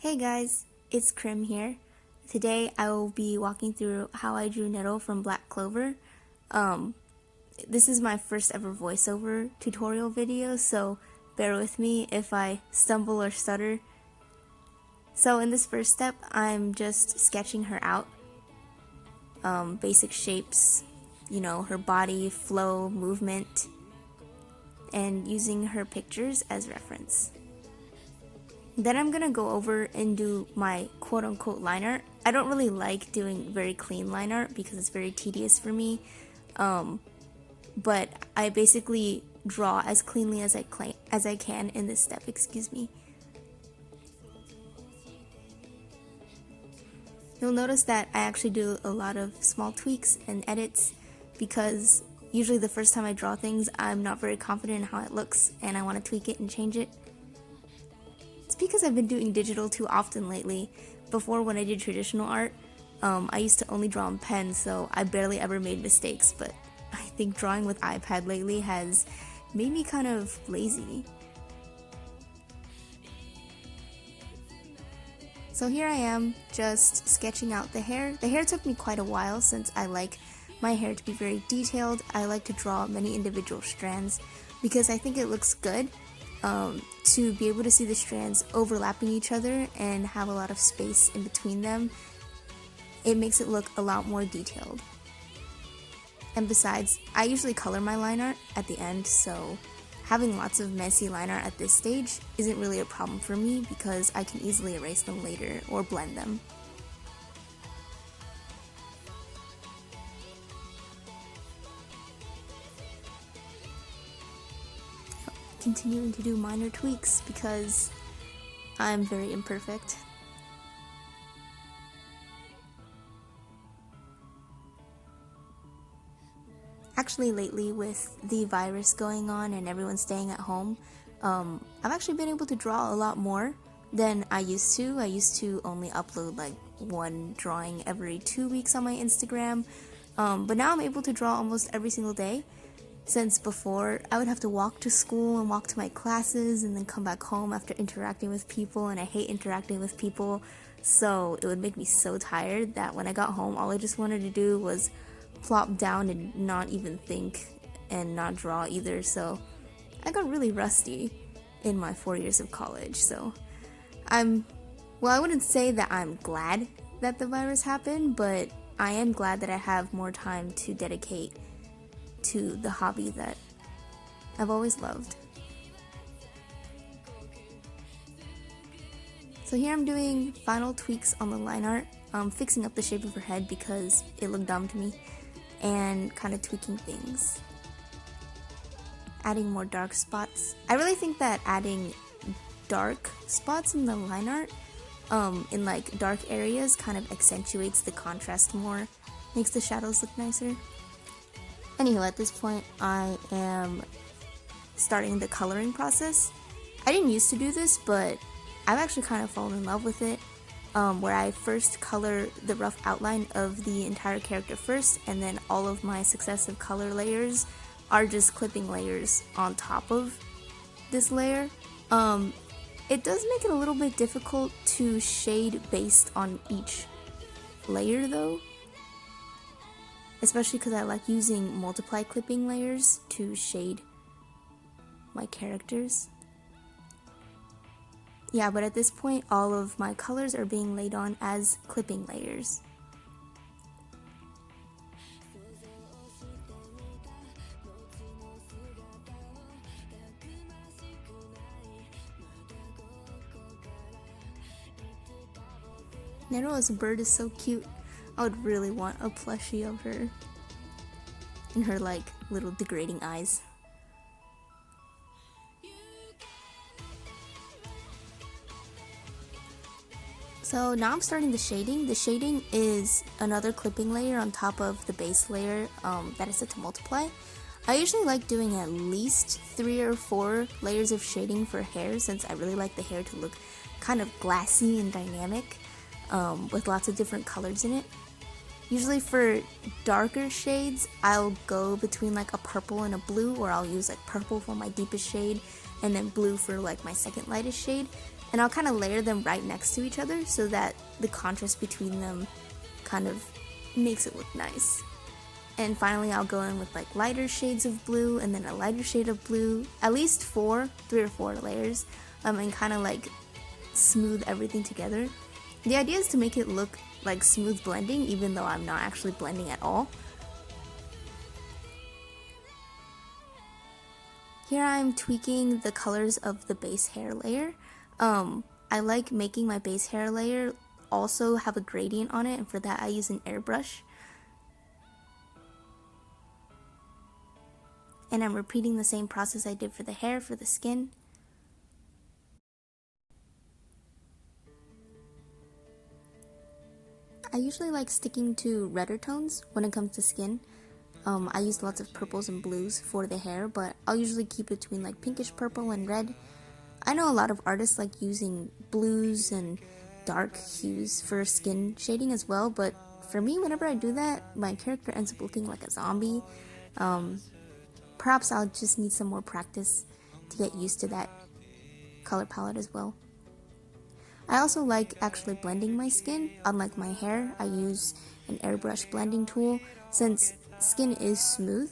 Hey guys, it's Crym here. Today I will be walking through how I drew Nero from Black Clover. This is my first ever voiceover tutorial video, so bear with me if I stumble or stutter. So in this first step, I'm just sketching her out. Basic shapes, her body, flow, movement, and using her pictures as reference. Then I'm gonna go over and do my quote-unquote line art. I don't really like doing very clean line art because it's very tedious for me, but I basically draw as cleanly as I can in this step, excuse me. You'll notice that I actually do a lot of small tweaks and edits because usually the first time I draw things, I'm not very confident in how it looks and I want to tweak it and change it. It's because I've been doing digital too often lately. Before, when I did traditional art, I used to only draw on pen, so I barely ever made mistakes, but I think drawing with iPad lately has made me kind of lazy. So here I am, just sketching out the hair. The hair took me quite a while since I like my hair to be very detailed. I like to draw many individual strands because I think it looks good. To be able to see the strands overlapping each other and have a lot of space in between them, it makes it look a lot more detailed. And besides, I usually color my line art at the end, so having lots of messy line art at this stage isn't really a problem for me because I can easily erase them later or blend them. Continuing to do minor tweaks because I'm very imperfect. Actually, lately with the virus going on and everyone staying at home, I've actually been able to draw a lot more than I used to. I used to only upload like one drawing every 2 weeks on my Instagram, but now I'm able to draw almost every single day. Since before, I would have to walk to school and walk to my classes and then come back home after interacting with people, and I hate interacting with people, so it would make me so tired that when I got home, all I just wanted to do was plop down and not even think and not draw either, so I got really rusty in my 4 years of college, so I wouldn't say that I'm glad that the virus happened, but I am glad that I have more time to dedicate to the hobby that I've always loved. So here I'm doing final tweaks on the line art, fixing up the shape of her head because it looked dumb to me, and kind of tweaking things. Adding more dark spots. I really think that adding dark spots in the line art, in like dark areas, kind of accentuates the contrast more, makes the shadows look nicer. Anywho, at this point, I am starting the coloring process. I didn't used to do this, but I've actually kind of fallen in love with it, where I first color the rough outline of the entire character first, and then all of my successive color layers are just clipping layers on top of this layer. It does make it a little bit difficult to shade based on each layer though. Especially because I like using multiply clipping layers to shade my characters. Yeah, but at this point, all of my colors are being laid on as clipping layers. Nero as a bird is so cute. I would really want a plushie of her and her like little degrading eyes. So now I'm starting the shading. The shading is another clipping layer on top of the base layer that is set to multiply. I usually like doing at least 3 or 4 layers of shading for hair since I really like the hair to look kind of glassy and dynamic with lots of different colors in it. Usually for darker shades, I'll go between like a purple and a blue, or I'll use like purple for my deepest shade and then blue for like my second lightest shade. and I'll kind of layer them right next to each other so that the contrast between them kind of makes it look nice. And finally I'll go in with like lighter shades of blue and then a lighter shade of blue, at least 3 or 4 layers, and kind of like smooth everything together. The idea is to make it look like smooth blending even though I'm not actually blending at all. Here I'm tweaking the colors of the base hair layer. I like making my base hair layer also have a gradient on it, and for that I use an airbrush. And I'm repeating the same process I did for the hair, for the skin. I usually like sticking to redder tones when it comes to skin. I use lots of purples and blues for the hair, but I'll usually keep between like pinkish purple and red. I know a lot of artists like using blues and dark hues for skin shading as well, but for me, whenever I do that, my character ends up looking like a zombie. Perhaps I'll just need some more practice to get used to that color palette as well. I also like actually blending my skin. Unlike my hair, I use an airbrush blending tool. Since skin is smooth,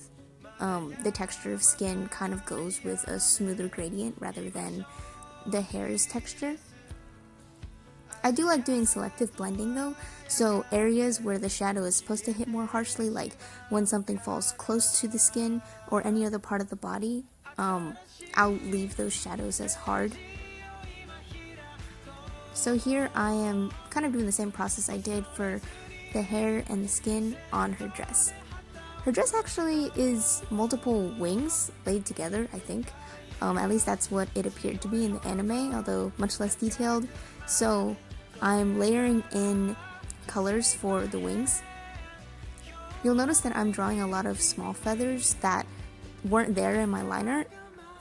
the texture of skin kind of goes with a smoother gradient rather than the hair's texture. I do like doing selective blending though, so areas where the shadow is supposed to hit more harshly, like when something falls close to the skin or any other part of the body, I'll leave those shadows as hard. So here I am kind of doing the same process I did for the hair and the skin on her dress. Her dress actually is multiple wings laid together, I think. At least that's what it appeared to be in the anime, although much less detailed. So I'm layering in colors for the wings. You'll notice that I'm drawing a lot of small feathers that weren't there in my line art,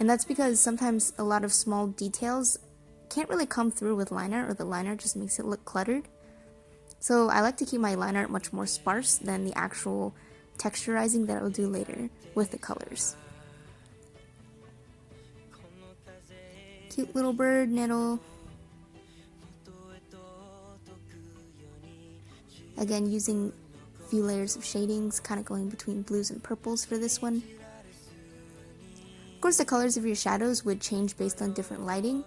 and that's because sometimes a lot of small details can't really come through with line art, or the line art just makes it look cluttered. So I like to keep my line art much more sparse than the actual texturizing that I'll do later with the colors. Cute little bird, Nero. Again, using a few layers of shadings, kind of going between blues and purples for this one. Of course, the colors of your shadows would change based on different lighting,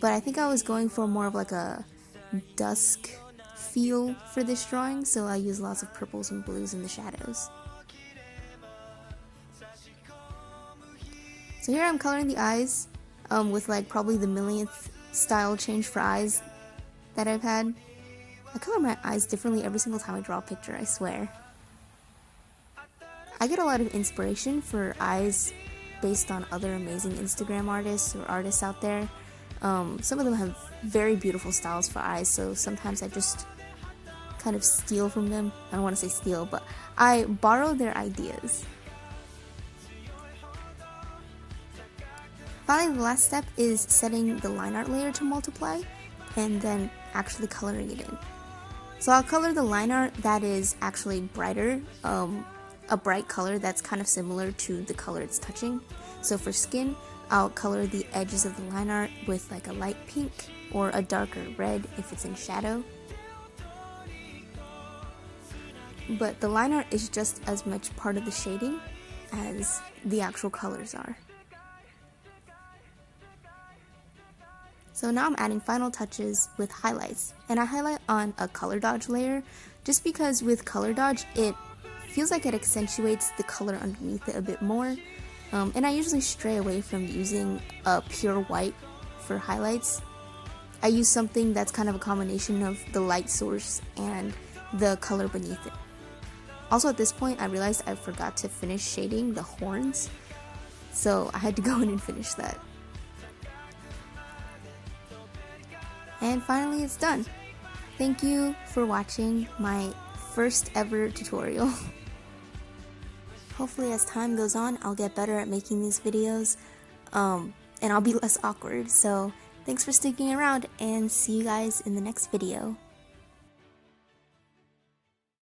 but I think I was going for more of like a dusk feel for this drawing, so I use lots of purples and blues in the shadows. So here I'm coloring the eyes with like probably the millionth style change for eyes that I've had. I color my eyes differently every single time I draw a picture, I swear. I get a lot of inspiration for eyes based on other amazing Instagram artists or artists out there. Some of them have very beautiful styles for eyes, so sometimes I just kind of steal from them. I don't want to say steal, but I borrow their ideas. Finally, the last step is setting the line art layer to multiply and then actually coloring it in. So I'll color the line art that is actually brighter, a bright color that's kind of similar to the color it's touching. So for skin, I'll color the edges of the line art with like a light pink or a darker red if it's in shadow. But the line art is just as much part of the shading as the actual colors are. So now I'm adding final touches with highlights, and I highlight on a color dodge layer just because with color dodge it feels like it accentuates the color underneath it a bit more, and I usually stray away from using a pure white for highlights. I use something that's kind of a combination of the light source and the color beneath it. Also at this point I realized I forgot to finish shading the horns, so I had to go in and finish that. And finally it's done. Thank you for watching my first ever tutorial. Hopefully as time goes on I'll get better at making these videos, and I'll be less awkward. So thanks for sticking around, and see you guys in the next video.